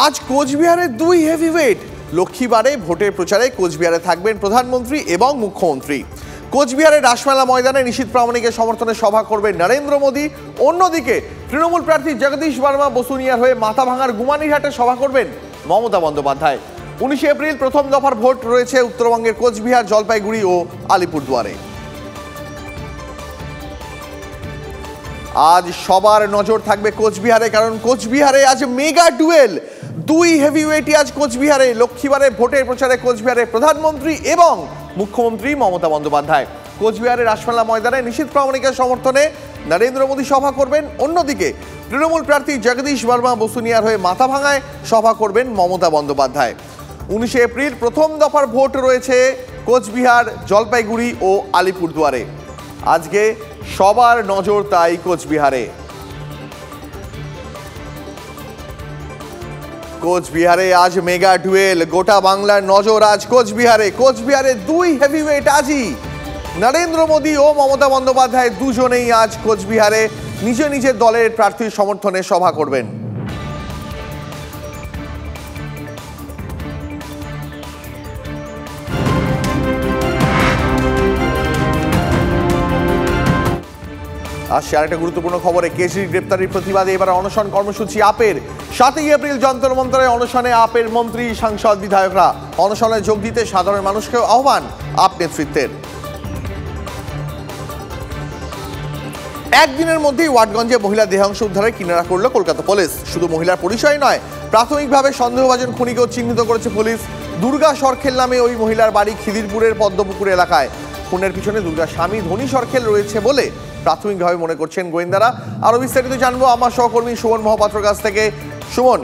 আজ কোচবিহারে দুই হেভিওয়েট। লক্ষ্মীবারে ভোটের প্রচারে কোচবিহারে থাকবেন প্রধানমন্ত্রী এবং মুখ্যমন্ত্রী। কোচবিহারের রাসমেলা ময়দানে নিশীথ প্রামাণিকের সমর্থনে সভা করবেন নরেন্দ্র মোদী। অন্যদিকে তৃণমূল প্রার্থী জগদীশ বর্মা বসুনিয়ার হয়ে মাথাভাঙার গুমানীরহাটে সভা করবেন মমতা বন্দ্যোপাধ্যায়। 19 এপ্রিল প্রথম দফার ভোট রয়েছে উত্তরবঙ্গের কোচবিহার, জলপাইগুড়ি ও আলিপুরদুয়ারে। আজ সবার নজর থাকবে কোচবিহারে, কারণ কোচবিহারে আজ মেগা ডুয়েল। দুই হেভিওয়েটই আজ কোচবিহারে। লক্ষ্মীবারে ভোটের প্রচারে কোচবিহারে প্রধানমন্ত্রী এবং মুখ্যমন্ত্রী মমতা বন্দ্যোপাধ্যায়। কোচবিহারের রাসমেলা ময়দানে নিশীথ প্রামাণিকের সমর্থনে নরেন্দ্র মোদী সভা করবেন। অন্যদিকে তৃণমূল প্রার্থী জগদীশ বর্মা বসুনিয়ার হয়ে মাথাভাঙায় সভা করবেন মমতা বন্দ্যোপাধ্যায়। 19 এপ্রিল প্রথম দফার ভোট রয়েছে কোচবিহার, জলপাইগুড়ি ও আলিপুরদুয়ারে। আজকে সবার নজর তাই কোচবিহারে। কোচবিহারে আজ মেগা ডুয়েল। গোটা বাংলার নজর আজ কোচবিহারে। কোচবিহারে দুই হেভিওয়েট আজই। নরেন্দ্র মোদী ও মমতা বন্দ্যোপাধ্যায় দুজনেই আজ কোচবিহারে নিজ নিজের দলের প্রার্থীর সমর্থনে সভা করবেন। আসছে আরেকটা গুরুত্বপূর্ণ খবরে। কেজরির গ্রেপ্তারির প্রতিবাদে এবার অনশন কর্মসূচি আপের। 7 এপ্রিল যন্তর মন্তরে অনশনে আপের মন্ত্রী, সাংসদ, বিধায়করা। অনশনে যোগ দিতে সাধারণ মানুষকেও আহ্বান আপ নেতৃত্বের। একদিনের মধ্যেই ওয়াটগঞ্জে মহিলা দেহাংশ উদ্ধারের কিনারা করল কলকাতা পুলিশ। শুধু মহিলার পরিচয় নয়, প্রাথমিকভাবে সন্দেহভাজন খুনিকেও চিহ্নিত করেছে পুলিশ। দুর্গা সরখেল নামে ওই মহিলার বাড়ি খিদিরপুরের পদ্মপুকুর এলাকায়। খুনের পিছনে দুর্গা স্বামী ধনী সরখেল রয়েছে বলে প্রাথমিকভাবে মনে করছেন গোয়েন্দারা। আরো বিস্তারিত জানবো আমার সহকর্মী সুমন মহাপাত্রর কাছ থেকে। সুমন।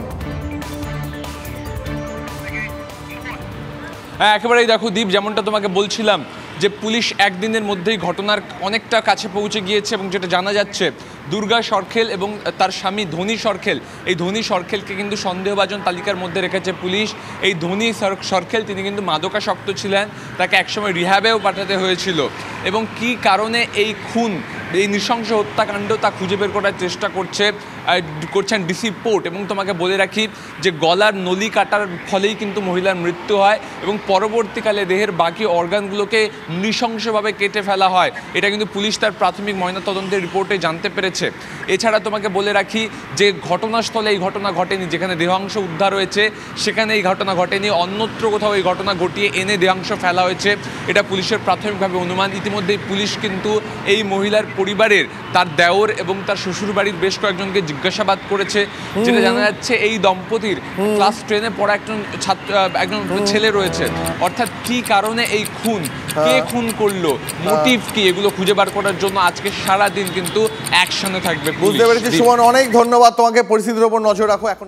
হ্যাঁ, একেবারেই দেখো দীপ, যেমনটা তোমাকে বলছিলাম যে পুলিশ একদিনের মধ্যেই ঘটনার অনেকটা কাছে পৌঁছে গিয়েছে এবং যেটা জানা যাচ্ছে দুর্গা সরখেল এবং তার স্বামী ধনী সরখেল, এই ধনী সরখেলকে কিন্তু সন্দেহভাজন তালিকার মধ্যে রেখেছে পুলিশ। এই ধনী সরখেল তিনি কিন্তু মাদকাসক্ত ছিলেন, তাকে একসময় রিহ্যাবেও পাঠাতে হয়েছিল এবং কি কারণে এই খুন, এই নৃশংস হত্যাকাণ্ড তা খুঁজে বের করার চেষ্টা করছেন ডিসি পোর্ট। এবং তোমাকে বলে রাখি যে গলার নলি কাটার ফলেই কিন্তু মহিলার মৃত্যু হয় এবং পরবর্তীকালে দেহের বাকি অর্গানগুলোকে নৃশংসভাবে কেটে ফেলা হয়। এটা কিন্তু পুলিশ তার প্রাথমিক ময়নাতদন্তের রিপোর্টে জানতে পেরেছে। এছাড়া তোমাকে বলে রাখি যে ঘটনাস্থলে এই ঘটনা ঘটেনি, যেখানে দেহাংশ উদ্ধার হয়েছে সেখানে এই ঘটনা ঘটেনি, অন্যত্র কোথাও এই ঘটনা ঘটিয়ে এনে দেহাংশ ফেলা হয়েছে, এটা পুলিশের প্রাথমিকভাবে অনুমান। ইতিমধ্যেই পুলিশ কিন্তু এই মহিলার পরিবারের, তার দেওর এবং তার শ্বশুরবাড়ির বেশ কয়েকজনকে জিজ্ঞাসাবাদ করেছে। যেটা জানা যাচ্ছে এই দম্পতির ক্লাস 10-এ পড়া একজন ছেলে রয়েছে। অর্থাৎ কি কারণে এই খুন, কে খুন করলো, মোটিভ কি, এগুলো খুঁজে বার করার জন্য আজকে সারাদিন কিন্তু অ্যাকশনে থাকবে। বুঝতে পেরেছি সুমন, অনেক ধন্যবাদ তোমাকে। পরিস্থিতির উপর নজর রাখো এখন।